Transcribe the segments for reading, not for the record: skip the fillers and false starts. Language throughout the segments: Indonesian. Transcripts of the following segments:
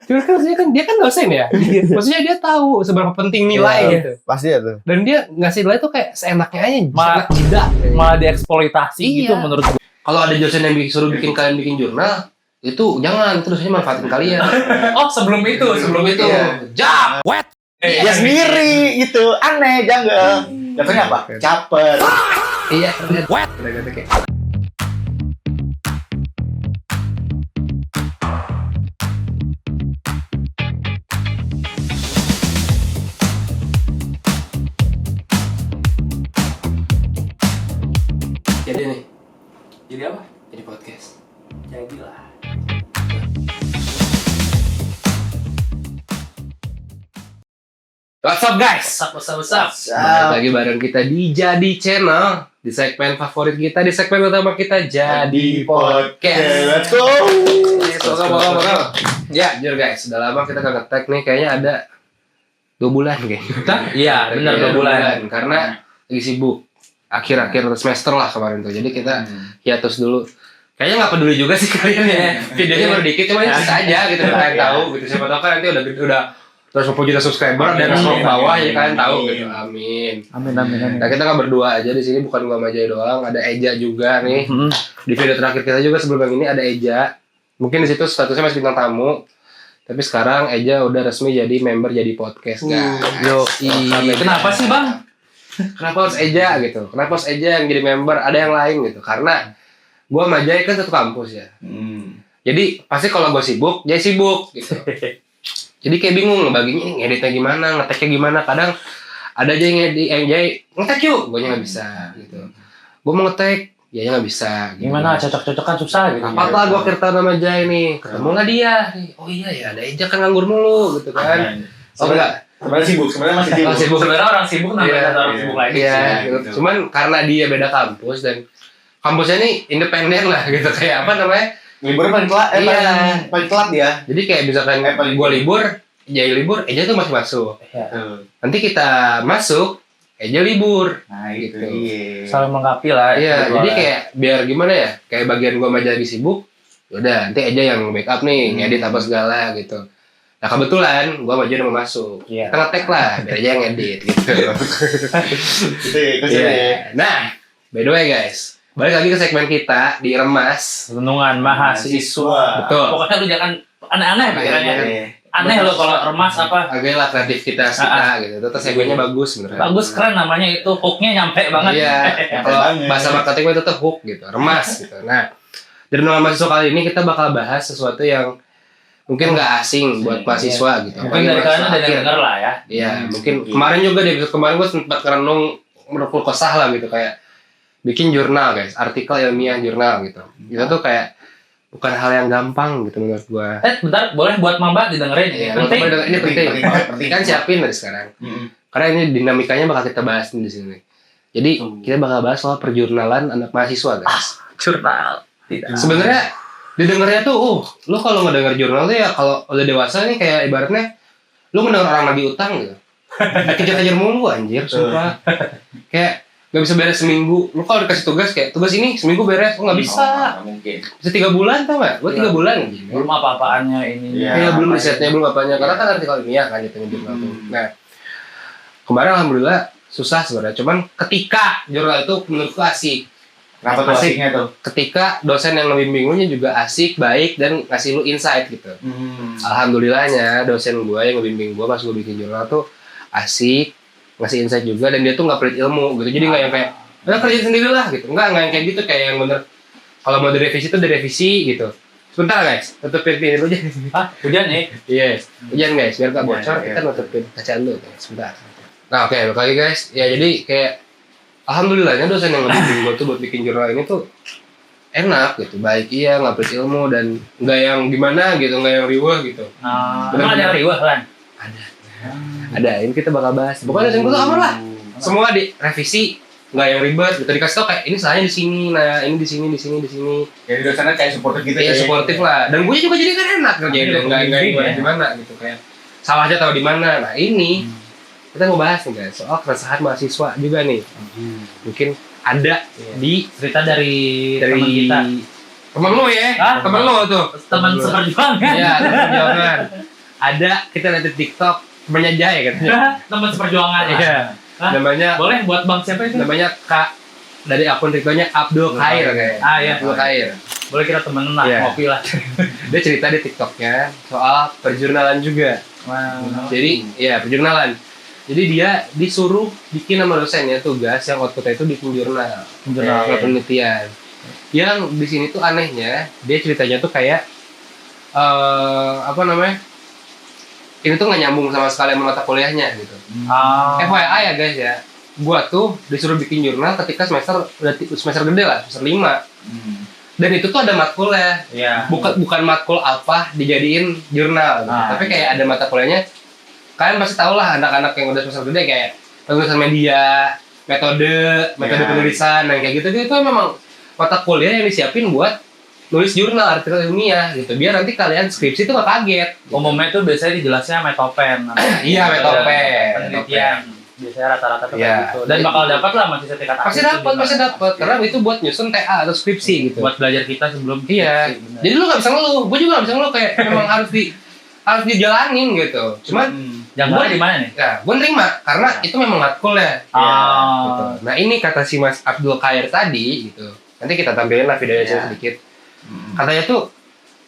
Cuma kan dia kan dosen ya. Maksudnya dia tahu seberapa penting nilai gitu. Pasti ya tuh. Dan dia ngasih nilai tuh kayak seenaknya aja, seenak jidat. Malah dieksploitasi gitu menurut gue. Kalau ada dosen yang disuruh kalian bikin jurnal, itu jangan, itu dosennya manfaatin kalian. Oh, sebelum itu. Jap. Wet. Ya sendiri gitu, aneh, janggal. Jatuhnya apa? Caper. Iya, Wet. Jadi nih, Jadi apa? jadi podcast. Jadilah. What's up guys? What's up? Balik lagi bareng kita di Jadi Channel, di segmen favorit kita, di segmen utama kita Jadi Podcast. Let's go. Ya, jujur guys, udah lama kita gak nge-tag nih, kayaknya ada 2 bulan kayaknya. Iya, benar 2 bulan. Karena lagi sibuk. Akhir-akhir semester lah kemarin tuh. Jadi kita hiatus dulu. Kayaknya nggak peduli juga sih kalian ya. Videonya baru dikit, cuma ini cerita aja gitu. Kalian tahu gitu. Siapa tahu kan nanti udah 150 juta subscriber dan scroll ke bawah ya kalian tahu gitu. Amin. Nah kita nggak berdua aja di sini, bukan gua sama Jay doang. Ada Eja juga nih. Di video terakhir kita juga sebelum yang ini ada Eja. Mungkin di situ statusnya masih bintang tamu. Tapi sekarang Eja udah resmi jadi member Jadi Podcast guys. Kenapa sih bang? Kenapa harus Eja gitu? Kenapa harus Eja yang jadi member? Ada yang lain gitu? Karena gue sama Jay kan satu kampus ya. Jadi pasti kalau gue sibuk, Jay sibuk gitu. Jadi kayak bingung ngebaginya, ngeditnya gimana, ngeteknya gimana. Kadang ada aja yang Jay ngetek yuk, gue nggak bisa gitu. Gue mau ngetek, dia nggak bisa. Gitu. Gimana cocok-cocokan susah gitu. Apa gue akhir tahun sama Jay nih, ketemu nggak dia? Oh iya ya, ada Eja kan nganggur mulu gitu kan. Oh enggak. Sebenarnya masih sibuk. Sebenarnya orang sibuk namanya orang sibuk lain. Iya, gitu. Cuman karena dia beda kampus dan kampusnya ini independen lah gitu, kayak apa namanya? Libur paling telat dia. Jadi kayak misalkan gue libur, Jay libur, Eja tuh masih masuk. Nanti kita masuk, Eja libur. Nah gitu. Saling melengkapi lah. Iya, jadi kayak biar gimana ya? Kayak bagian gue sama Jay sibuk, yaudah nanti Eja yang backup nih, ngedit apa segala gitu. Nah kebetulan gue sama Jay udah mau masuk, kita nge-tag lah, biar aja yang ngedit gitu. Nah, by the way guys, balik lagi ke segmen kita di Remas Renungan Mahasiswa. Betul. Pokoknya lu jangan aneh-aneh pikirannya. Aneh lo kalau remas apa? Agak lah kreativitas kita gitu. Terus segmennya bagus sebenarnya. Bagus, keren namanya itu, hooknya nyampe banget. Iya. Kalau bahasa marketing itu tuh hook gitu, remas gitu. Nah, di Renungan Mahasiswa kali ini kita bakal bahas sesuatu yang mungkin nggak asing buat mahasiswa gitu. Mungkin dari kalian udah denger lah ya. Iya, mungkin kemarin juga di episode kemarin gue sempat merenung merukul kesah lah gitu, kayak bikin jurnal guys, artikel ilmiah jurnal gitu. Itu tuh kayak bukan hal yang gampang gitu menurut gue. Bentar, boleh buat Mamba didengerin. Ya, Penting. ini penting. Kan siapin dari sekarang. Karena ini dinamikanya bakal kita bahas di sini. Jadi kita bakal bahas soal perjurnalan anak mahasiswa guys. Jurnal. Tidak. Sebenarnya didengarnya tuh, lu kalau ngedenger jurnal tuh ya kalau udah dewasa nih kayak ibaratnya lu mendengar orang lagi utang gitu. Dikejar-kejar mulu anjir, sumpah. Kayak gak bisa beres seminggu. Lu kalau dikasih tugas kayak tugas ini seminggu beres, lu gak bisa. Mungkin. Bisa 3 bulan tau gak? Gua 3 bulan aja. Belum apa-apaannya ini. Iya, belum risetnya, belum apanya. Karena kan artikel ilmiah kan jatuhnya jurnal tuh. Nah, kemarin alhamdulillah susah sebenarnya. Cuman ketika jurnal itu menurutku asik. Kenapa tuh asiknya tuh? Ketika dosen yang ngebimbing lu juga asik, baik, dan ngasih lu insight gitu. Alhamdulillahnya dosen gue yang ngebimbing gue pas gue bikin jurnal tuh asik, ngasih insight juga, dan dia tuh nggak pelit ilmu gitu. Jadi nggak yang kayak udah kerja sendiri lah gitu. Nggak yang kayak gitu, kayak yang bener kalau mau direvisi tuh direvisi gitu. Sebentar guys, tutupin ini dulu aja. Hujan nih. Yes, hujan guys, biar nggak bocor kita nutupin kacaan dulu guys. Sebentar. Nah oke, balik lagi guys. Ya jadi kayak alhamdulillahnya dosen yang ngebimbing gue tuh buat bikin jurnal ini tuh enak gitu, baik iya, nggak pelit ilmu, dan nggak yang gimana gitu, nggak yang riweh gitu. Emang ada yang riweh kan? Ada, ini kita bakal bahas. Pokoknya dosen gue tuh aman lah, semua direvisi, nggak yang ribet gitu, dikasih tau kayak ini salahnya di sini, nah ini di sini. Jadi dosennya kayak supportif gitu. Iya suportif lah, dan gue juga jadi kan enak kerjain, nggak gimana gitu, kayak salahnya tahu di mana. Nah ini kita mau bahas nih guys soal keresahan mahasiswa juga nih. Mungkin ada di cerita dari teman kita. Temen lu ya, Hah? temen lu tuh. Teman seperjuangan. Iya, temen seperjuangan. Ada kita lihat di TikTok temennya Jaya katanya. Teman seperjuangan. Iya. Hah? Namanya Boleh buat Bang siapa itu? Kak dari akun TikToknya Abdul Khair kayak. Ah iya. Abdul Khair. Boleh kita temenan lah, Iya. ngopi lah. Dia cerita di TikToknya soal perjurnalan juga. Wow. Jadi ya perjurnalan. Jadi dia disuruh bikin sama dosennya tugas yang outputnya itu bikin jurnal. Jurnal penelitian. Yang di sini tuh anehnya, dia ceritanya tuh kayak apa namanya? Ini tuh nggak nyambung sama sekali sama mata kuliahnya gitu. FYI ya guys ya, gua tuh disuruh bikin jurnal ketika semester gede lah, semester 5. Dan itu tuh ada matkulnya. Iya. Bukan matkul apa dijadiin jurnal gitu. Tapi kayak ada mata kuliahnya. Kalian pasti tahu lah anak-anak yang udah semester gede kayak penulisan media, metode penulisan dan kayak gitu itu memang mata kuliah yang disiapin buat nulis jurnal artikel ilmiah gitu. Biar nanti kalian skripsi itu gak kaget. Umumnya tuh biasanya dijelasnya metopen. Iya, metopen. Penelitian. Biasanya rata-rata tuh Iya. kayak gitu. Dan bakal dapat lah masih sertifikat Pasti dapat karena itu buat nyusun TA atau skripsi gitu. Buat belajar kita sebelum Iya. skripsi, bener. Jadi lu gak bisa ngeluh, gue juga gak bisa ngeluh kayak memang harus dijalanin gitu. Cuman janggalnya di mana nih? ya, gue nerima karena itu memang matkul ya. Gitu. Nah ini kata si Mas Abdul Khair tadi gitu. Nanti kita tampilin lah videonya sedikit. Katanya tuh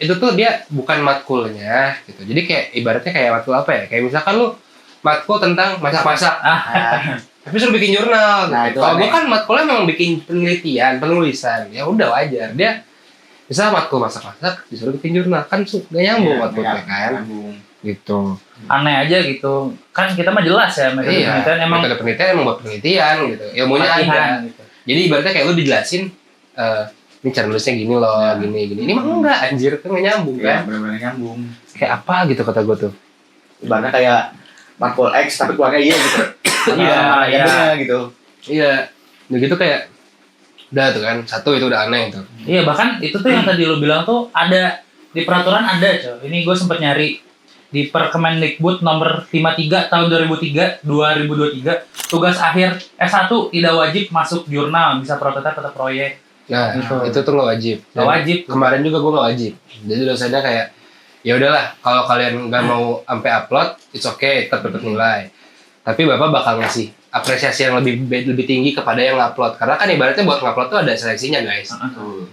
itu tuh dia bukan matkulnya gitu. Jadi kayak ibaratnya kayak matkul apa ya? Kayak misalkan lu matkul tentang masak-masak. Tapi suruh bikin jurnal. Nah, Gitu. itu Kalau gue aneh. kan matkulnya memang bikin penelitian, penulisan. Ya udah wajar. Dia bisa matkul masak-masak disuruh bikin jurnal kan gak nyambung matkulnya kan. Gitu. Aneh aja gitu. Kan kita mah jelas ya metode penelitian emang metode penelitian emang buat penelitian gitu. Ilmunya ada. latihan gitu. Jadi ibaratnya kayak lu dijelasin ini cara nulisnya gini loh, gini. Ini mah enggak anjir, kan gak nyambung Iya, kan. benar-benar nyambung. Kayak apa gitu kata gue tuh. Ibaratnya kayak matkul X tapi keluarnya iya gitu. Iya, Nyambungnya gitu. Iya. Udah gitu kayak udah tuh kan, satu itu udah aneh tuh. Iya, bahkan itu tuh yang tadi lu bilang tuh ada di peraturan ada, coy. Ini gue sempet nyari di Perkemendikbud nomor 53 tahun 2023 tugas akhir S1 tidak wajib masuk jurnal, bisa prototipe atau proyek. Nah, Gitu. itu tuh nggak wajib. Nggak Dan wajib. Kemarin juga gue nggak wajib. Jadi dosennya kayak ya udahlah, kalau kalian nggak mau sampai upload, it's okay, tetap dapat nilai. Tapi bapak bakal ngasih apresiasi yang lebih tinggi kepada yang ngupload. Karena kan ibaratnya buat ngupload tuh ada seleksinya guys.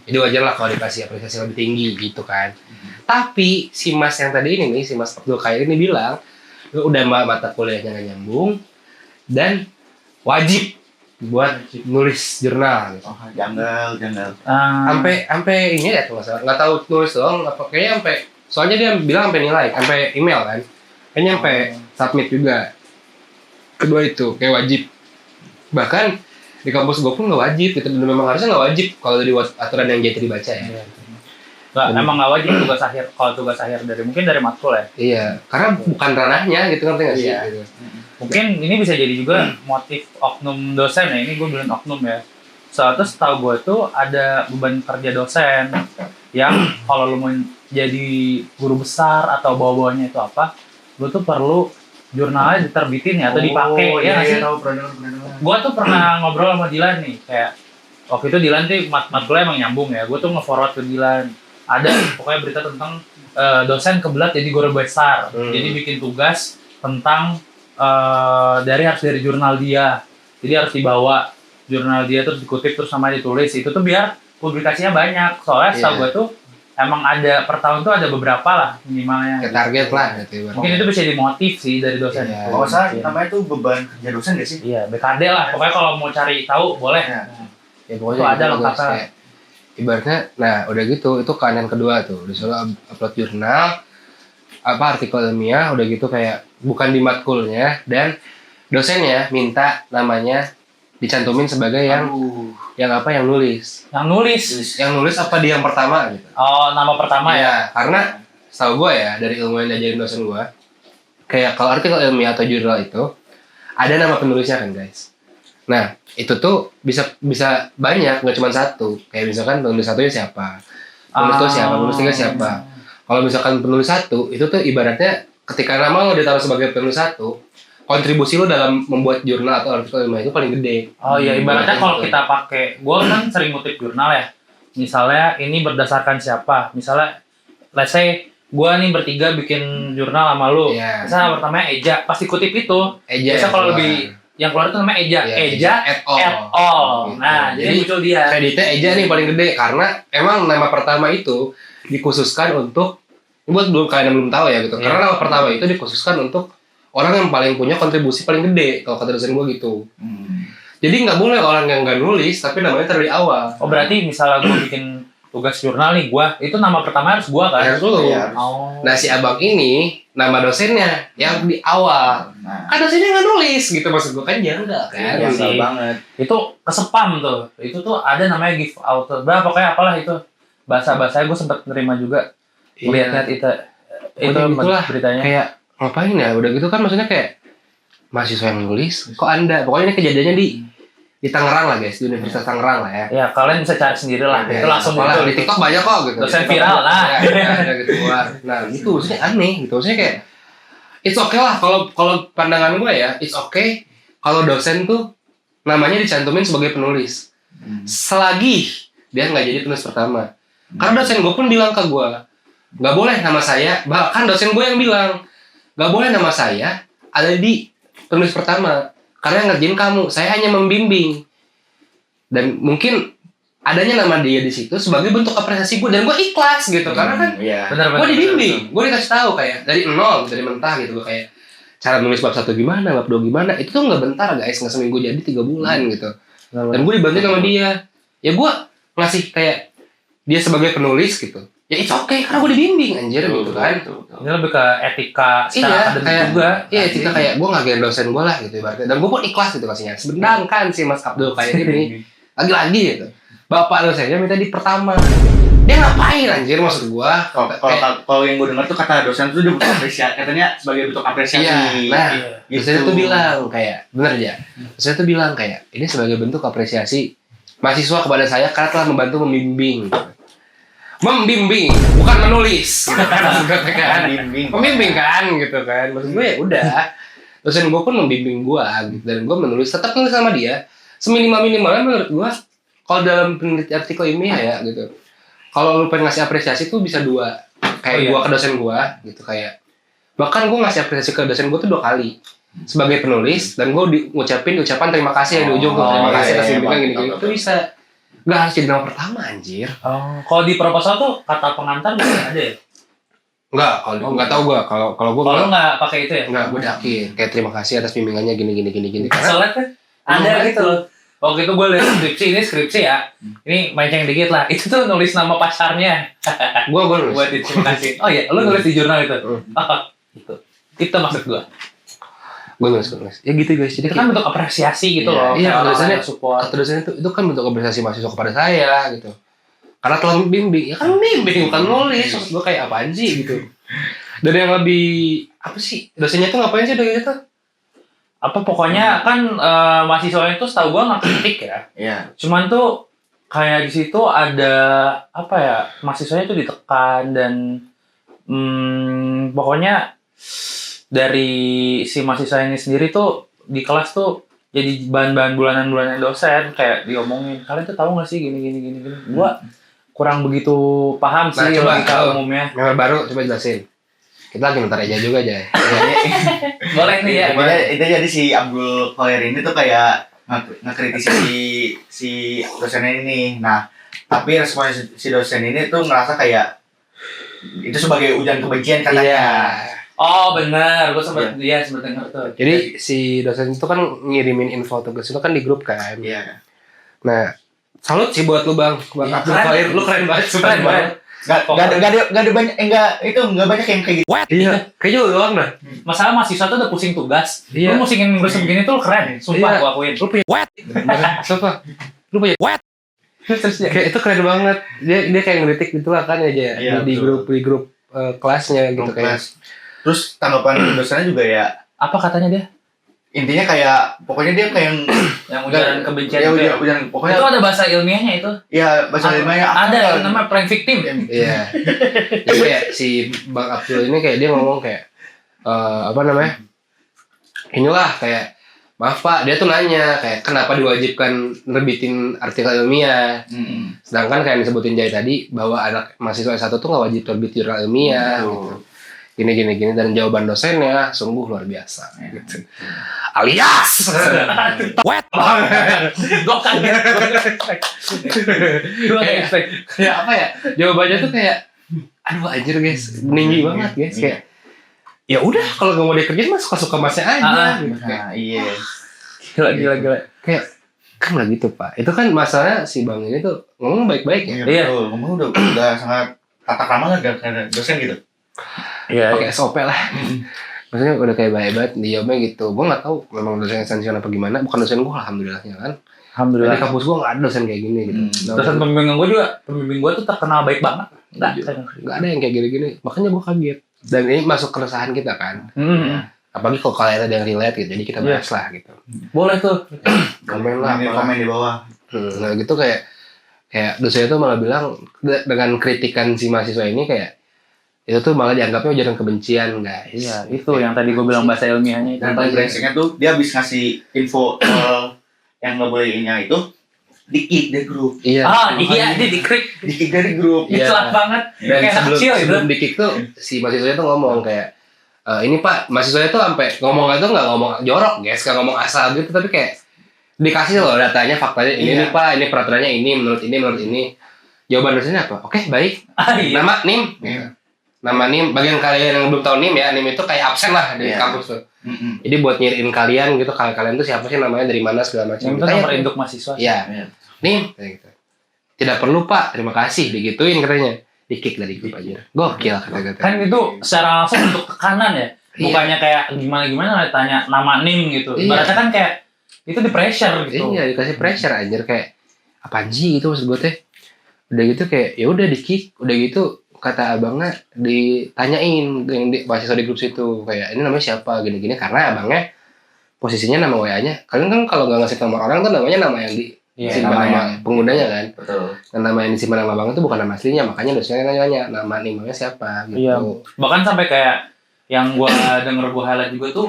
Jadi wajar lah kalau dikasih apresiasi yang lebih tinggi gitu kan. Tapi si Mas yang tadi ini nih, si Mas Abdul Khair ini bilang udah mata kuliahnya nggak nyambung dan wajib buat nulis jurnal gitu. Oh, janggal. Sampai ini ya tuh nggak tahu nulis doang apa kayaknya sampai soalnya dia bilang sampai nilai sampai email kan kayaknya sampai submit juga kedua itu kayak wajib bahkan di kampus gue pun nggak wajib gitu dan memang harusnya nggak wajib kalau dari aturan yang jadi dibaca ya. Nggak, emang nggak wajib tugas akhir. Kalau tugas akhir mungkin dari matkul ya. Iya karena bukan ranahnya gitu ngerti nggak sih? Iya. Gitu. Mungkin ini bisa jadi juga motif oknum dosen ya. Ini gue bilang oknum ya. Soalnya tuh setahu gue tuh ada beban kerja dosen yang kalau lu mau jadi guru besar atau bawa-bawanya itu apa, lu tuh perlu jurnalnya diterbitin ya atau dipakai ya nggak sih? Gue tuh pernah ngobrol sama Dilan nih kayak waktu itu Dilan tuh matkulnya emang nyambung ya. Gue tuh nge-forward ke Dilan ada pokoknya berita tentang dosen kebelat jadi guru besar. Jadi bikin tugas tentang dari jurnal dia. Jadi harus dibawa jurnal dia terus dikutip terus sama ditulis. Itu tuh biar publikasinya banyak. Soalnya setahu gue tuh emang ada per tahun tuh ada beberapa lah minimalnya. Kayak target lah gitu. Mungkin itu bisa jadi motif sih dari dosen. Iya. Kalau saya namanya tuh beban kerja dosen gak sih? Iya, BKD lah. Pokoknya kalau mau cari tahu boleh. Ya. Ya Itu ada gitu, lengkapnya. guys. Kayak ibaratnya, nah udah gitu itu keanehan kedua tuh disuruh upload jurnal apa artikel ilmiah udah gitu kayak bukan di matkulnya dan dosennya minta namanya dicantumin sebagai yang nulis yang nulis apa di yang pertama gitu. Oh, nama pertama ya. Karena setahu gue ya dari ilmu yang diajarin dosen gue kayak kalau artikel ilmiah atau jurnal itu ada nama penulisnya kan guys. Nah itu tuh bisa banyak nggak cuma satu kayak misalkan penulis satunya siapa penulis itu siapa penulis tiga siapa. Kalau misalkan penulis satu itu tuh ibaratnya ketika nama lo ditaruh sebagai penulis satu kontribusi lo dalam membuat jurnal atau artikel ilmiah itu paling gede. Oh iya, ibaratnya kalau kita pakai, gue kan sering ngutip jurnal ya. misalnya ini berdasarkan siapa. Misalnya let's say gue nih bertiga bikin jurnal sama lu. Iya. Misalnya pertamanya Eja, pasti kutip itu. Eja Biasa yang kalau keluar. lebih yang keluar itu namanya Eja. Iya, Eja et et al. Gitu. Nah, jadi muncul dia. Kreditnya Eja nih paling gede karena emang nama pertama itu dikhususkan untuk ini buat belum kalian yang belum tahu ya gitu. Iya. Karena nama pertama itu dikhususkan untuk orang yang paling punya kontribusi paling gede kalau kata dosen gue gitu. Jadi nggak boleh orang yang nggak nulis tapi namanya taruh di awal. Oh, berarti misalnya gue bikin tugas jurnal nih, itu nama pertama harus gue kan? Harus lu. Iya. Oh. Nah si abang ini nama dosennya yang di awal. Nah, Kan dosennya nggak nulis gitu maksud gue kan ya enggak kan. Iya nyesel sih. banget. Itu kesepam tuh. Itu tuh ada namanya give out. Pokoknya apalah itu. Bahasa-bahasanya gue sempat nerima juga. Lihat-lihat itu Itulah beritanya. kayak ngapain ya udah gitu kan maksudnya kayak mahasiswa yang nulis kok anda pokoknya ini kejadiannya di Tangerang lah guys di Universitas Tangerang lah ya. Ya kalian bisa cari sendiri lah. Ya, Itu langsung apalah, muncul di TikTok banyak kok gitu. Dosen TikTok viral banyak. lah. Ya, ada gitu keluar. Nah itu maksudnya aneh gitu maksudnya kayak it's okay lah kalau pandangan gue ya it's okay kalau dosen tuh namanya dicantumin sebagai penulis selagi dia nggak jadi penulis pertama. Karena dosen gue pun bilang ke gue nggak boleh nama saya, bahkan dosen gue yang bilang nggak boleh nama saya ada di penulis pertama karena yang ngerjain kamu, saya hanya membimbing dan mungkin adanya nama dia di situ sebagai bentuk apresiasi gue dan gue ikhlas gitu karena kan Iya. Benar-benar. gue dibimbing, gue dikasih tahu kayak dari nol, dari mentah gitu gue kayak cara nulis bab 1 gimana, bab 2 gimana, itu tuh nggak bentar guys, nggak seminggu jadi 3 bulan gitu. Dan gue dibantu sama dia, ya gue ngasih kayak dia sebagai penulis gitu, ya it's okay karena gue dibimbing anjir gitu kan. Ini lebih ke etika secara Iya, akademik kayak juga. iya etika kayak gue ngagain dosen gue lah gitu ibaratnya, dan gue pun ikhlas gitu kasihnya. Sedangkan si Mas Abdul kayak ini lagi-lagi gitu, bapak dosennya minta di pertama. Dia ngapain anjir maksud gua? Kalau yang gue dengar tuh kata dosen tuh dia butuh apresiasi, katanya sebagai bentuk apresiasi. Iya, nah, gitu. dosennya tuh bilang kayak, bener aja. Dosennya tuh bilang kayak, ini sebagai bentuk apresiasi mahasiswa kepada saya karena telah membantu membimbing. Membimbing, bukan menulis. Gitu kan maksud gue kan. Membimbing kan gitu kan. Maksud gue ya udah. Dosen gue pun membimbing gue gitu. Dan gue menulis, tetap nulis sama dia. Seminimal-minimalnya menurut gue, kalau dalam penelitian artikel ilmiah ya gitu. Kalau lu pengen ngasih apresiasi tuh bisa 2. Kayak gue ke dosen gue gitu kayak. Bahkan gue ngasih apresiasi ke dosen gue tuh 2 kali. Sebagai penulis dan gue ngucapin ucapan terima kasih di ujung tuh. Terima kasih atas bimbingan gini-gini. Itu bisa. Gak harus jadi nama pertama anjir. Oh, kalau di proposal tuh kata pengantar bisa ada ya? Enggak, kalau enggak tahu gue. Kalau gue Kalau lu nggak pakai itu ya? enggak, gue di akhir. Kayak terima kasih atas bimbingannya gini. Karena Soalnya kan ada gitu loh. Waktu itu gue lihat skripsi ya. Ini mancing dikit lah. Itu tuh nulis nama pacarnya. gue nulis. Buat terima kasih. Oh iya, lu nulis di jurnal itu. Itu. Itu maksud gue. Gue nulis. Ya gitu guys. Jadi Itu kan bentuk apresiasi gitu loh. Iya, Kayak dosennya orang support. kata dosennya itu kan bentuk apresiasi mahasiswa kepada saya gitu. Karena telah membimbing. Ya kan membimbing bukan nulis. Maksud gue kayak apaan sih gitu. Dan yang lebih apa sih? Dosennya tuh ngapain sih udah gitu? Apa pokoknya kan mahasiswanya itu setahu gue nggak kritik ya. Iya. Cuman tuh kayak di situ ada apa ya, mahasiswanya tuh ditekan dan pokoknya dari si mahasiswa ini sendiri tuh di kelas tuh jadi bahan-bahan bulanan dosen kayak diomongin, kalian tuh tahu nggak sih gini. Gua kurang begitu paham sih coba, logika umumnya. Member baru coba jelasin. Kita lagi ntar aja juga aja. Boleh nih ya. Itu jadi si Abdul Khair ini tuh kayak ngekritisi si dosennya ini. Nah, tapi respon si dosen ini tuh ngerasa kayak itu sebagai ujian kebencian katanya. Iya. Oh benar, gue sempat dengar tuh. Jadi si dosen itu kan ngirimin info tugas itu kan di grup kan. Iya. Nah, salut sih buat lu Bang. Bang Iya, Abdul Khair, lu keren banget. Keren banget. Gak ada banyak nggak banyak yang kayak gitu. Iya, kayaknya lu doang dah. Masalah mahasiswa tuh udah pusing tugas. Iya. Lu musingin nulis begini tuh keren. Sumpah Iya. gua akuin. Lu punya what? Sumpah. Lu punya what? Terus ya. Kayak itu keren banget. Dia kayak ngeritik gitu lah kan aja Iya, di grup kelasnya gitu kayak. Terus tanggapan dosennya juga ya Apa katanya dia? intinya kayak pokoknya dia kayak Yang ujaran kebencian ya, itu ya? ujaran pokoknya Itu ada bahasa ilmiahnya itu. ya bahasa ilmiahnya Ada namanya prank victim. Iya. Jadi kayak si Bang Abdul ini kayak dia ngomong kayak apa namanya? Inilah kayak maaf Pak, dia tuh nanya kayak kenapa diwajibkan nerbitin artikel ilmiah. Sedangkan kayak yang disebutin Jai tadi bahwa anak mahasiswa S1 tuh nggak wajib terbit jurnal ilmiah gitu. Gini dan jawaban dosennya sungguh luar biasa gitu. Alias wet Gue kaget. Gue kaget. kayak apa ya? Jawabannya tuh kayak aduh anjir guys, meninggi banget guys kayak ya udah kalau nggak mau dikerjain mah suka-suka masnya aja gitu. Nah, iya. Gila. Kayak kan nggak gitu Pak. Itu kan masalahnya si Bang ini tuh ngomong baik-baik ya. Iya. Betul. Ngomong udah sangat tata krama lah karena dosen gitu. Iya. Pakai SOP lah. Maksudnya udah kayak baik banget dijawabnya gitu. Gue nggak tahu memang dosen ekstensian apa gimana. Bukan dosen gue alhamdulillahnya kan. Alhamdulillah. Di kampus gue nggak ada dosen kayak gini gitu. Dosen pembimbing gue tuh terkenal baik banget. Nggak ada yang kayak gini-gini. Makanya gue kaget. Dan ini masuk keresahan kita kan. Apalagi kalau kalian ada yang relate gitu. Jadi kita bahas lah gitu. Boleh tuh. Komen lah. Komen di bawah. Nah gitu kayak dosen itu malah bilang dengan kritikan si mahasiswa ini kayak itu tuh malah dianggapnya ujaran kebencian guys. Iya, itu yang tadi gue bilang bahasa ilmiahnya itu. Dan paling brengseknya tuh dia habis ngasih info yang nggak boleh ini itu di-kick dari grup. Iya. Iya, dia Di-kick dari grup. Iya. Celak banget. Dan Kayak anak kecil itu. sebelum di-kick tuh si mahasiswanya tuh ngomong kayak ini Pak, mahasiswanya tuh sampai ngomong itu nggak ngomong jorok guys, nggak ngomong asal gitu tapi kayak dikasih loh datanya, faktanya ini nih Pak, ini peraturannya ini menurut ini. Jawaban dosennya apa? Oke, baik. Iya. Nama NIM. Nama NIM, bagian kalian yang belum tahu NIM ya, NIM itu kayak absen lah di kampus tuh. Jadi buat nyiriin kalian gitu, kalian tuh siapa sih namanya, dari mana segala macam. Yang itu nomor induk mahasiswa. Iya. NIM kayak gitu. Tidak perlu Pak, terima kasih, digituin katanya. Di-kick dari grup aja. Gokil kata-kata. Kan itu secara langsung untuk tekanan ya. Bukannya kayak gimana tanya nama NIM gitu. Ibaratnya kan kayak itu di pressure gitu. Iya, dikasih pressure anjir kayak apaan sih gitu maksud gue teh. Udah gitu kayak ya udah di-kick, udah gitu kata abangnya ditanyain yang di mahasiswa di grup situ kayak ini namanya siapa gini-gini karena abangnya posisinya nama WA-nya. Kalian kan kalau nggak ngasih nomor orang tuh namanya nama yang disimpan nama penggunanya kan. Betul. Dan nama yang disimpan nama abang itu bukan nama aslinya, makanya dosennya nanya nama nimanya siapa gitu. Iya. Bahkan sampai kayak yang gue denger gue highlight juga tuh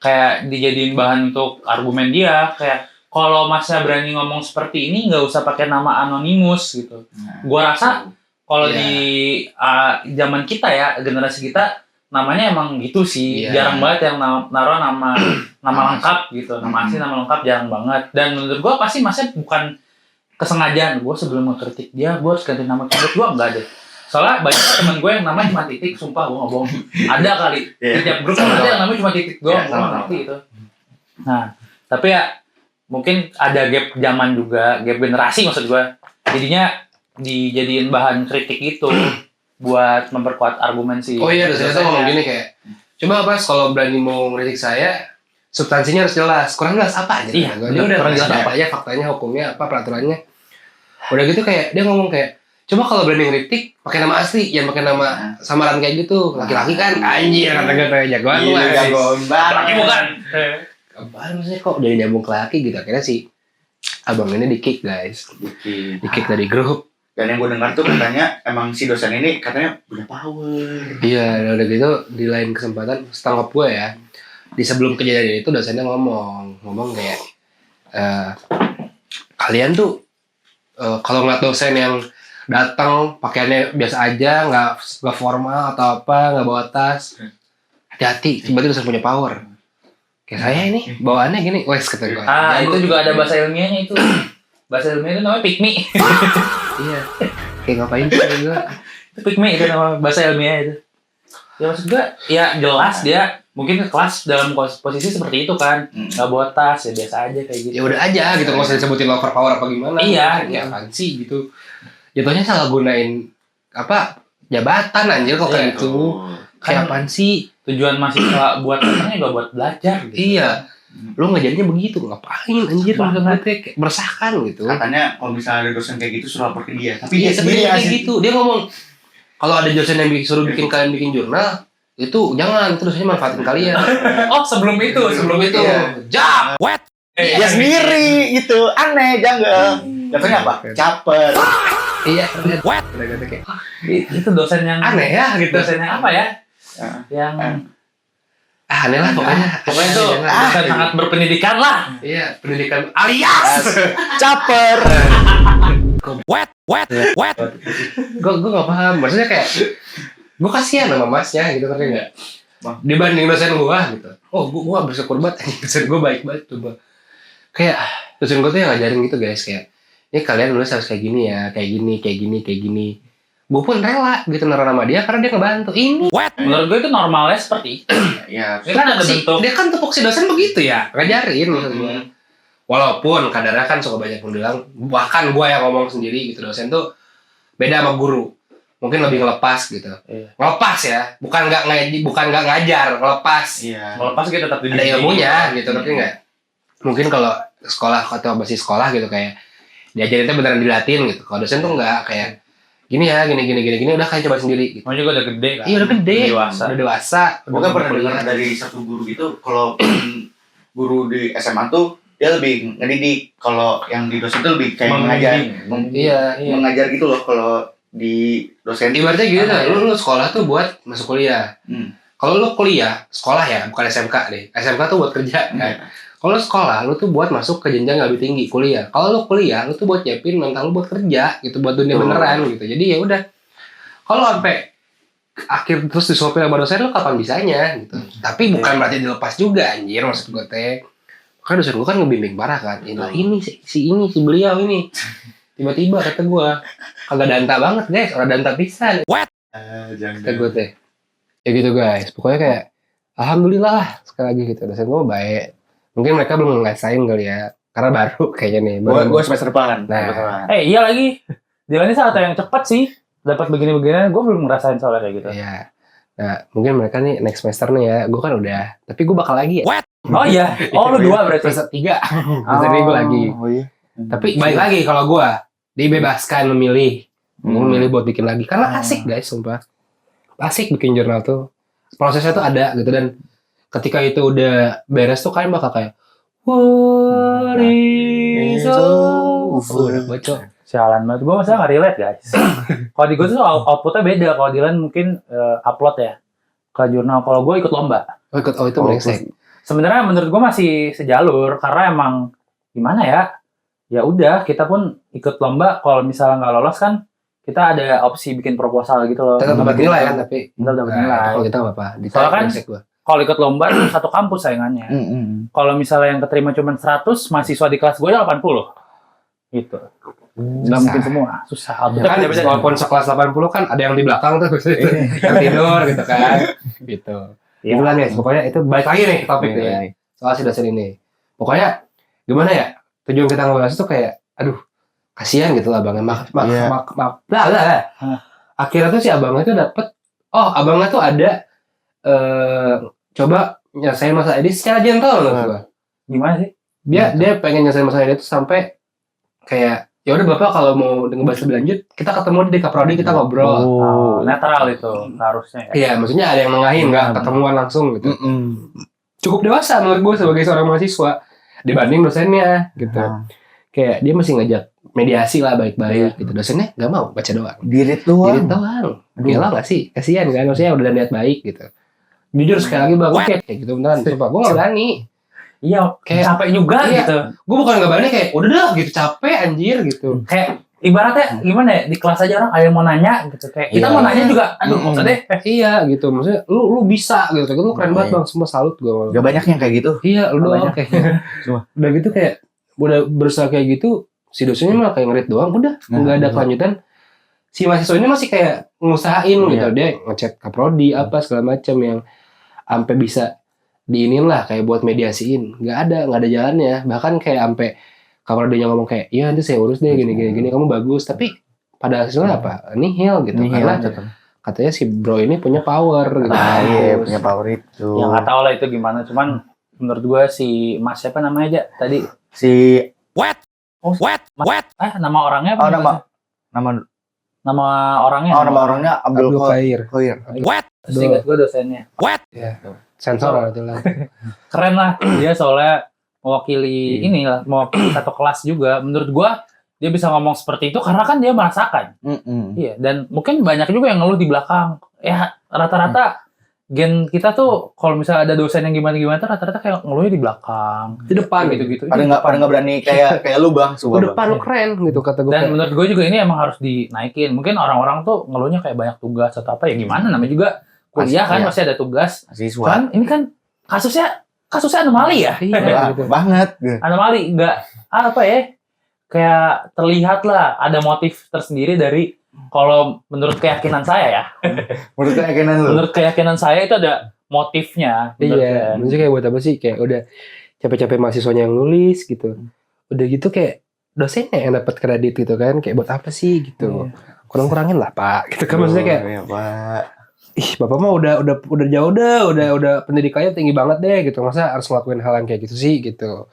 kayak dijadiin bahan untuk argumen dia kayak kalau masnya berani ngomong seperti ini nggak usah pakai nama anonimus gitu. Gue rasa kalau di zaman kita ya, generasi kita namanya emang gitu sih. Jarang banget yang naruh nama lengkap gitu. Nama asli, nama lengkap jarang banget. Dan menurut gue pasti masnya bukan kesengajaan. Gue sebelum mengkritik dia, gue harus ganti nama. Menurut gue enggak deh. Soalnya banyak temen gue yang namanya cuma titik, sumpah gue nggak bohong. Ada kali. Di tiap grup ada yang namanya cuma titik doang. Gue nggak ngerti itu. Nah, tapi ya mungkin ada gap zaman juga, gap generasi maksud gue. Jadinya dijadiin bahan kritik itu buat memperkuat argumen sih. Oh iya, dosen itu ngomong gini kayak coba Mas kalau berani mau ngeritik saya substansinya harus jelas. Kurang jelas apa aja? Iya, dia udah kurang jelas apa aja faktanya, hukumnya apa, peraturannya. Udah gitu kayak dia ngomong kayak coba kalau berani ngeritik pakai nama asli, jangan pakai nama samaran kayak gitu. Laki-laki kan anjir kata-kata jagoan lu. Jagoan banget. Laki bukan. Apaan maksudnya kok jadi nyambung ke laki gitu. Akhirnya sih abang ini di-kick guys. Di-kick dari grup. Dan yang gue dengar tuh katanya emang si dosen ini katanya punya power. Iya, udah gitu di lain kesempatan setangkap gue ya. Di sebelum kejadian itu dosennya ngomong kayak kalian tuh kalau ngeliat dosen yang datang pakaiannya biasa aja, nggak formal atau apa, nggak bawa tas, hati-hati, berarti dosen punya power. Kayak saya ini bawaannya gini, wes kata gue. Itu juga ada bahasa ilmiahnya itu. Bahasa ilmiahnya itu namanya pick me. Iya. Kayak ngapain sih gue? Itu pick me itu nama bahasa ilmiah itu. Ya maksud gue, ya jelas dia mungkin ke kelas dalam posisi seperti itu kan, nggak bawa tas, ya biasa aja kayak gitu. Ya udah aja gitu, nggak usah disebutin lover power apa gimana. Iya. Ya apaan sih gitu. Jatuhnya salah gunain apa jabatan anjir kok kayak itu. Kayak apaan sih? Tujuan mahasiswa buat datangnya juga buat belajar gitu. Iya. Lu ngajarinnya begitu, ngapain anjir kayak meresahkan gitu. Katanya kalau misalnya ada dosen kayak gitu suruh lapor ke dia. Tapi Iya, dia sendiri kayak gitu. Dia ngomong kalau ada dosen yang suruh bikin kalian bikin jurnal, itu jangan, itu dosennya manfaatin kalian. Oh, sebelum itu. Jap. Wet. dia sendiri gitu. Aneh, janggal. Jatuhnya apa? Caper. Iya, Wet. kayak Itu dosen yang aneh ya gitu. Dosen yang apa ya? Yang aneh lah pokoknya. Pokoknya itu Jangan. dosen sangat berpendidikan lah. Iya, pendidikan alias Caper. gue gak paham, maksudnya kayak gue kasihan sama masnya gitu, ngerti nggak? Dibanding dosen gue gitu, gue bersyukur banget, dosen gue baik banget tuh, kayak dosen gue tuh yang ngajarin gitu guys, kayak ini kalian nulis harus kayak gini ya, kayak gini. Gue pun rela gitu naruh nama dia karena dia ngebantu ini. Menurut gue itu normalnya seperti itu. Ya, Ini kan ada bentuk. Dia kan tupoksi dosen begitu ya, ngajarin maksud gue. Walaupun kadarnya kan suka banyak yang bilang, bahkan gue yang ngomong sendiri gitu, dosen tuh beda sama guru, mungkin lebih ngelepas gitu. Iya. Ngelepas ya, bukan nggak ngajar, ngelepas. iya. Melepas kita tetap Ada ilmunya gitu, ngerti nggak? Mungkin kalau sekolah atau basis sekolah gitu kayak diajarinnya beneran dilatin gitu. Kalau dosen tuh nggak kayak gini ya, gini udah kayak coba sendiri gitu. Mau juga udah gede kan. Iya udah gede, Dewasa. udah dewasa. Gue kan pernah dengar dari satu guru gitu, kalau guru di SMA tuh dia lebih ngedidik, kalau yang di dosen tuh lebih kayak mengajar, Iya. mengajar gitu loh. Kalau di dosen Ibaratnya gitu, lu sekolah tuh buat masuk kuliah. Kalau lu kuliah, sekolah ya, bukan SMK deh. SMK tuh buat kerja kan. Kalau sekolah, lu tuh buat masuk ke jenjang yang lebih tinggi, kuliah. Kalau lu kuliah, lu tuh buat nyiapin mental lu buat kerja gitu, buat dunia beneran gitu. Jadi ya udah. Kalau sampai akhir terus disuapin sama dosen, lu kapan bisanya gitu. Tapi bukan berarti dilepas juga anjir, maksud gue teh. Kan dosen gue kan ngebimbing parah kan. Ini si beliau ini. Tiba-tiba kata gue, kagak danta banget guys, orang danta pisan. Kata gue teh. Ya gitu guys, pokoknya kayak alhamdulillah sekali lagi gitu, dosen gue baik. Mungkin mereka belum ngerasain kali ya, karena baru kayaknya nih. Gue semester depan. Nah. Iya lagi. Dia ini salah satu yang cepat sih. Dapat begini-begini, gue belum ngerasain soalnya kayak gitu. Iya. Nah, mungkin mereka nih next semester nih ya, gue kan udah. Tapi gue bakal lagi ya. Oh iya. Oh lu 2 berarti. Semester 3. Semester 3 gue lagi. Oh iya. Tapi balik lagi kalau gue dibebaskan memilih. Gue memilih buat bikin lagi. Karena asik guys, sumpah. Asik bikin jurnal tuh. Prosesnya tuh ada gitu, dan ketika itu udah beres tuh kalian bakal kayak what is over. Bocok. Sialan banget. Gue masalah gak relate guys. Kalau di gue tuh outputnya beda. Kalau Dylan mungkin upload ya ke jurnal. Kalau gue ikut lomba. Oh itu brengsek. Sebenarnya menurut gue masih sejalur. Karena emang gimana ya. Ya udah kita pun ikut lomba. Kalau misalnya nggak lolos kan kita ada opsi bikin proposal gitu loh. Tetap dapat nilai kan, tapi Tetap dapat nilai. kalau kita nggak apa-apa. Soalnya kan brengsek gua. kalau ikut lomba itu satu kampus saingannya. Kalau misalnya yang keterima cuma 100, mahasiswa di kelas gue ya 80. Gitu. Nggak mungkin semua. Susah. Ya kan, walaupun sekelas 80 kan ada yang di belakang tuh yang tidur gitu kan. Gitu. Iya. Itulah guys, pokoknya itu balik lagi nih topik nih ya. Soal si dosen ini. Pokoknya gimana ya? Tujuan kita ngebahas itu kayak aduh, kasihan gitu lah abangnya. Akhirnya tuh si abangnya tuh dapet, abangnya tuh ada coba nyelesain masalah ini secara gentle menurut gua. Gimana sih? Dia pengen nyelesain masalah ini tuh sampai kayak ya udah bapak kalau mau ngebahas lebih lanjut kita ketemu di Kaprodi, kita ngobrol. Netral itu harusnya ya. Iya, maksudnya ada yang nengahin, nggak ketemuan langsung gitu. Cukup dewasa menurut gue sebagai seorang mahasiswa dibanding dosennya gitu. Kayak dia masih ngajak mediasi lah baik-baik gitu. Dosennya nggak mau, baca doang. Dirit Dirit doang. doang. Gila nggak sih? Kasihan kan, maksudnya udah niat baik gitu. Jujur sekali lagi bang, kayak gitu beneran. Sumpah, gue nggak berani. Iya, kayak capek juga Iya. gitu. Gue bukan nggak berani, kayak udah dah gitu, capek anjir gitu. Kayak ibaratnya gimana ya, di kelas aja orang ada yang mau nanya gitu. Kayak kita Iya. mau nanya juga, aduh maksud deh. Iya gitu, maksudnya lu bisa gitu. Lu keren banget bang, semua salut gue. Gak banyak yang kayak gitu. Iya, lu doang Banyak. kayaknya. Udah gitu kayak udah berusaha kayak gitu, si dosennya malah kayak ngerit doang, udah nggak ada kelanjutan. Si mahasiswa ini masih kayak ngusahain gitu, dia ngechat Kaprodi apa segala macam yang sampai bisa diinin lah kayak buat mediasiin. Nggak ada jalannya. Bahkan kayak sampai Kaprodinya ngomong kayak, iya nanti saya urus deh gini kamu bagus. Tapi pada hasilnya apa? Nihil gitu. Karena katanya si bro ini punya power gitu. Iya, punya power itu. Ya nggak tahu lah itu gimana. Cuman menurut gue si Mas siapa namanya aja tadi? Si Nama orangnya apa? Oh, nama Nama orangnya. orangnya Abdul Khair. Khair. Terus ingat gue dosennya. Sensor itu lah. Keren lah. Dia soalnya mewakili inilah, mewakili satu kelas juga. Menurut gue dia bisa ngomong seperti itu karena kan dia merasakan. Iya. Dan mungkin banyak juga yang ngeluh di belakang. Ya rata-rata gen kita tuh kalau misalnya ada dosen yang gimana-gimana tuh rata-rata kayak ngeluhnya di belakang, Di depan gitu-gitu. Pada nggak berani kayak lu bang, Di sumpah bang. depan lu keren gitu kata gue. Dan menurut gue juga ini emang harus dinaikin. Mungkin orang-orang tuh ngeluhnya kayak banyak tugas atau apa ya gimana, namanya juga kuliah kan Iya. masih ada tugas. Mahasiswa. Kan ini kan kasusnya anomali ya. Iya gitu. Banget. Anomali nggak apa ya, kayak terlihat lah ada motif tersendiri dari, kalau menurut keyakinan saya ya, Menurut keyakinan lu. menurut keyakinan saya itu ada motifnya. menurut Iya, saya. maksudnya kayak buat apa sih? Kayak udah capek-capek mahasiswanya yang nulis gitu. Udah gitu kayak dosennya yang dapat kredit gitu kan. Kayak buat apa sih gitu. Kurang-kurangin lah, Pak. Gitu kan maksudnya kayak Iya, Pak. ih, Bapak mah udah jauh udah pendidikannya tinggi banget deh gitu. Masa harus ngelakuin hal yang kayak gitu sih gitu.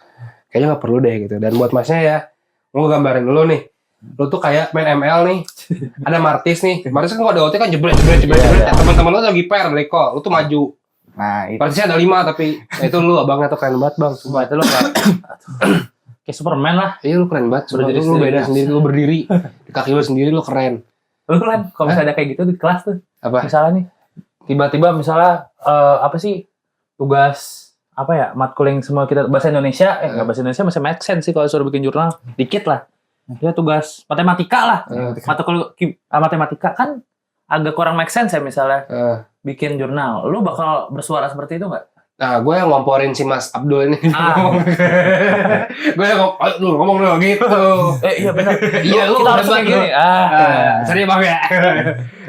Kayaknya nggak perlu deh gitu. Dan buat masnya ya, mau gambarin dulu nih. Lu tuh kayak main ML nih. Ada Martis nih. Martis kan kalau ada OT kan jebret. Iya. Teman-teman lu lagi pair dari kok. Lu tuh maju. Nah, itu. Martisnya ada 5 tapi itu lu abangnya tuh keren banget, Bang. Sumpah itu lo kayak Superman lah. Iya lu keren banget. Berdiri Lu beda sendiri. sendiri, lu berdiri. Di kaki lu sendiri lu keren. Lu kan kalau misalnya ada kayak gitu di kelas tuh, Apa? misalnya nih tiba-tiba misalnya apa sih tugas apa ya, matkul yang semua kita bahasa Indonesia, nggak bahasa Indonesia masih make sense sih kalau suruh bikin jurnal dikit lah. Ya tugas matematika lah. Matkul matematika kan agak kurang make sense ya, misalnya bikin jurnal. Lu bakal bersuara seperti itu nggak? Nah, gue yang ngomporin si Mas Abdul ini. Ah. Gue yang ngomong dulu gitu. Iya benar. Iya, lu kita harus hebat, kayak gini. Sorry Bang ya.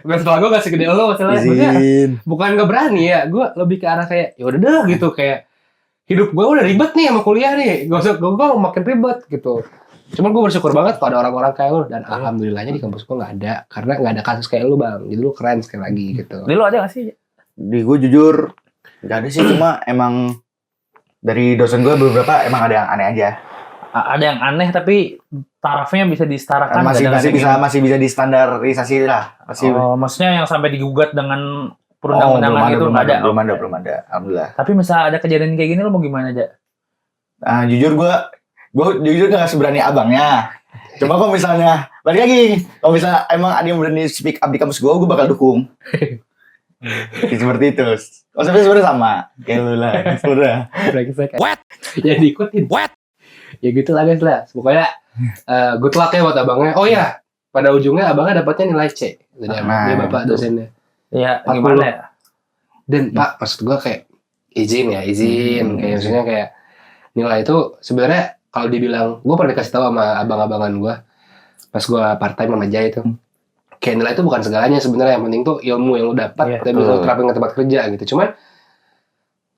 Setelah gue gak segede lu masalahnya. Maksudnya, Izin. bukan gak berani ya, gue lebih ke arah kayak ya udah deh gitu, kayak hidup gue udah ribet nih sama kuliah nih, gak usah gue makin ribet gitu. Cuman gue bersyukur banget kalau ada orang-orang kayak lu, dan alhamdulillahnya di kampus gue nggak ada, karena nggak ada kasus kayak lu Bang. Jadi lu keren sekali lagi gitu. Di lu ada nggak sih? Di gue jujur gak ada sih, cuma emang dari dosen gue beberapa emang ada yang aneh aja. Ada yang aneh tapi tarafnya bisa disetarakan. Masih bisa distandarisasi lah. Masih. Maksudnya yang sampai digugat dengan perundang-undangan itu nggak ada. Belum ada. Alhamdulillah. Tapi misalnya ada kejadian kayak gini, lo mau gimana aja? Nah, jujur gue jujur gak seberani abangnya. Cuma kalau misalnya balik lagi, kalau misalnya emang ada yang berani speak up di kampus gue bakal dukung. Seperti itu. Oh, sampai sebenarnya sama kayak lu lah. Sebenarnya. What? Ya diikutin. What? Ya gitu lah guys lah. Pokoknya good luck ya buat abangnya. Oh ya, pada ujungnya abangnya dapatnya nilai C. Jadi dia bapak dosennya. Ya 40. gimana ya? Dan Pak, maksud gua kayak izin. Kayak maksudnya kayak nilai itu sebenarnya kalau dibilang, gua pernah dikasih tahu sama abang-abangan gua pas gua part time sama Jaya itu. Kayak nilai itu bukan segalanya sebenarnya, yang penting tuh ilmu yang lu dapat dan bisa lu terapin ke tempat kerja gitu. Cuman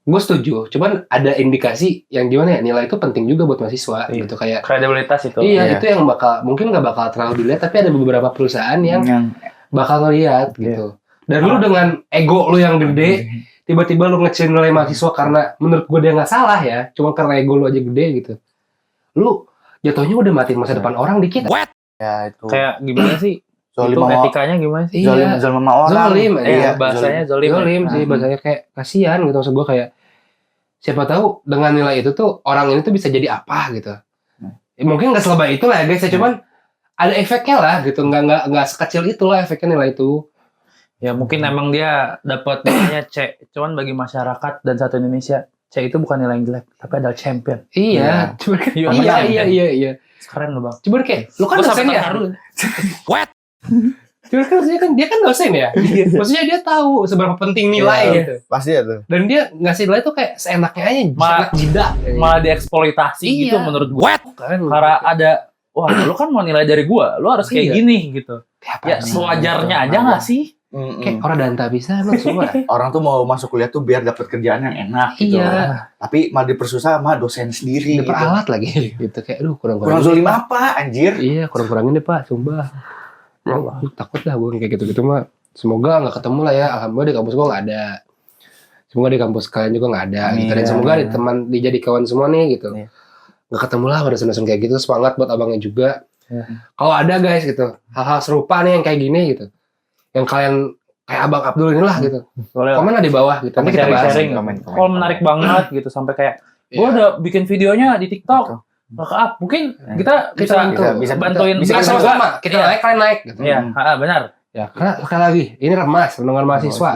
gue setuju, cuman ada indikasi yang gimana ya, nilai itu penting juga buat mahasiswa gitu, kayak kredibilitas itu. iya, itu yang mungkin nggak bakal terlalu dilihat, tapi ada beberapa perusahaan yang bakal ngelihat gitu. Dan lu dengan ego lu yang gede, tiba-tiba lu ngecilin nilai mahasiswa karena menurut gue dia nggak salah ya, cuma karena ego lu aja gede gitu. Lu jatuhnya udah matiin masa depan orang dikit. Ya itu. Kayak gimana sih? Zolim Itu sama etikanya gimana sih? Iya. Zolim sama orang. Zolim, Iya, bahasanya zolim. Zolim sih bahasanya, kayak kasihan gitu. Maksud gue kayak siapa tahu dengan nilai itu tuh orang ini tuh bisa jadi apa gitu. Mungkin nggak selebay itu lah ya guys, cuman ada efeknya lah gitu. Nggak sekecil itulah efeknya nilai itu. Ya mungkin emang dia dapat nilainya C. Cuman bagi masyarakat dan satu Indonesia, C itu bukan nilai yang jelek, tapi adalah champion. Iya, cuman kan iya. Keren loh bang. Cuman kayak lu kan dosen ya. What? Cuman kan maksudnya kan dia kan dosen ya. Maksudnya dia tahu seberapa penting nilai gitu. Pasti ya tuh. Dan dia ngasih nilai tuh kayak seenaknya aja, seenak jidat. Malah dieksploitasi gitu menurut gue. Kan, Karena ada, wah lu kan mau nilai dari gua, lu harus kayak gini gitu. Ya sewajarnya aja nggak sih? Kayak orang danta bisa lu semua. Orang tuh mau masuk kuliah tuh biar dapat kerjaan yang enak gitu. Iya. Tapi malah dipersusah sama dosen sendiri. Diperalat lagi gitu, kayak aduh Kurang kurang-kurangin. zolim apa anjir? Iya, kurang-kurangin deh Pak, sumpah. Takut lah gue kayak gitu-gitu mah. Semoga nggak ketemu lah ya. Alhamdulillah di kampus gue nggak ada. Semoga di kampus kalian juga nggak ada. Gitu. Dan semoga di teman dijadi kawan semua nih gitu. Nggak ketemu lah pada dosen-dosen kayak gitu. Semangat buat abangnya juga. Kalau ada guys gitu, hal-hal serupa nih yang kayak gini gitu, yang kalian kayak Abang Abdul inilah gitu, komen lah di bawah gitu. Nanti kita bahas. Kalau menarik banget gitu sampai kayak gue udah bikin videonya di TikTok. Mungkin kita bisa bantuin, bisa sama-sama kita naik, kalian naik gitu. Iya, benar. Ya, karena sekali lagi ini remas pendengar mahasiswa.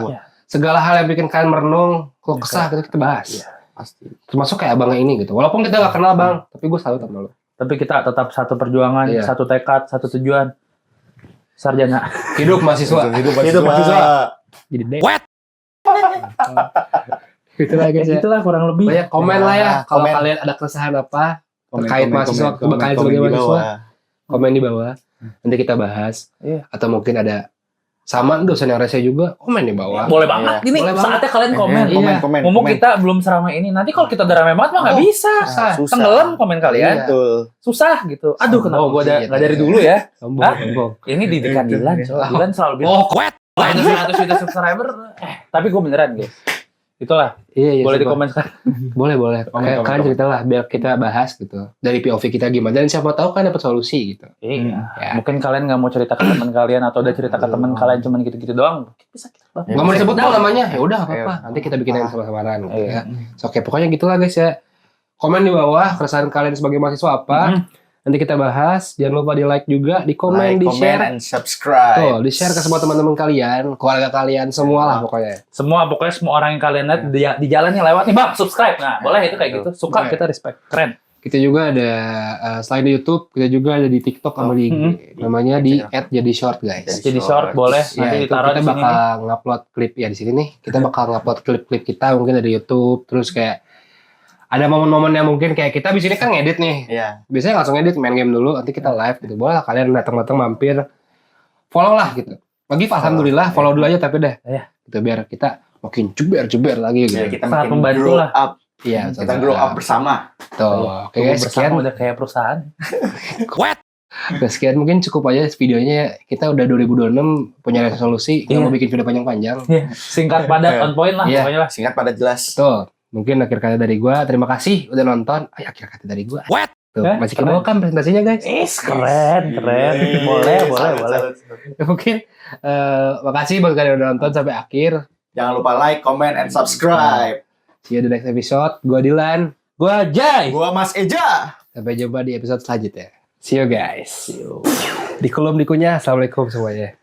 segala hal yang bikin kalian merenung, kalau kesah kita bahas. Iya, pasti. Termasuk kayak abangnya ini gitu. Walaupun kita gak kenal bang, tapi gue salut sama lo. Tapi kita tetap satu perjuangan, Iya. satu tekad, satu tujuan. Sarjana. Hidup mahasiswa. Hidup mahasiswa. Jadi deh. Itulah guys ya. Itulah kurang lebih. Banyak komen lah ya. Kalau Komen. kalian ada keresahan apa Komen, terkait komen, mahasiswa, komen, terkait komen sebagai di mahasiswa, bawah. komen di bawah. Nanti kita bahas. Iya. Atau mungkin ada sama dosen yang rese juga, komen di bawah. Boleh banget. Ini Boleh banget. saatnya kalian komen. Iya. Komen. Ngomong kita belum seramai ini. Nanti kalau kita udah ramai banget mah nggak bisa. Susah. Tenggelam komen kalian. Betul. Susah gitu. Aduh kenapa Sombong gue sih, nggak gitu. dari dulu ya. Sombong, Hah? sombong. Ini didikan Dilan. Dilan selalu bilang. Oh, kuat. Wah itu 100 juta subscriber. Tapi gue beneran guys. Itulah. Iya, Boleh di coba. komen sekarang. Boleh. Komen. Kalian cerita lah biar kita bahas gitu. Dari POV kita gimana dan siapa tahu kan dapat solusi gitu. Iya. Ya. Mungkin kalian nggak mau cerita ke teman kalian atau udah cerita ke teman kalian cuman gitu-gitu doang. Bisa kita bahas. Nggak mau disebut Down. namanya, ya udah nggak apa-apa. Nanti kita bikin yang sama-samaran. Gitu, Iya. ya. So, oke, pokoknya gitulah guys ya. Komen di bawah keresahan kalian sebagai mahasiswa apa. Nanti kita bahas. Jangan lupa di like juga, di komen, di share. and subscribe. Tuh, di share ke semua teman-teman kalian, keluarga kalian, semua lah pokoknya. Pokoknya semua orang yang kalian lihat di jalan yang lewat nih bang subscribe. Nah boleh itu kayak gitu. Suka Boleh. kita respect. Keren. Kita juga ada selain di YouTube, kita juga ada di TikTok sama di IG. Namanya di @jadi_short guys. Jadi short boleh. Ya, Nanti itu ditaruh kita di sini. bakal ngupload klip ya di sini nih. Kita bakal ngupload klip-klip kita mungkin dari YouTube, terus kayak ada momen-momen yang mungkin kayak kita di sini kan ngedit nih. Iya. Biasanya langsung ngedit main game dulu, nanti kita live gitu. Boleh lah kalian datang-datang mampir. Follow lah gitu. Bagi alhamdulillah follow dulu aja tapi deh. Iya. Gitu biar kita makin cuber lagi gitu. Biar kita Sangat makin membantu grow lah. up. Iya, Kita grow up bersama. Tuh. Oke guys, sekian. Bersama udah kayak perusahaan. Oke, sekian mungkin cukup aja videonya. Kita udah 2026 punya resolusi nggak Iya. mau bikin video panjang-panjang. Singkat padat on point lah Iya. pokoknya lah. Singkat pada jelas. Tuh, mungkin akhir kata dari gua. Terima kasih udah nonton. Akhir kata dari gua. Tuh, Eh, masih keren. keren kan presentasinya guys. Keren. Boleh. Mungkin makasih buat kalian yang udah nonton sampai akhir. Jangan lupa like, comment, and subscribe. See you the next episode. Gua Dilan. Gua Jai. Gua Mas Eja. Sampai jumpa di episode selanjutnya. See you guys. Di kolom dikunya. Assalamualaikum semuanya.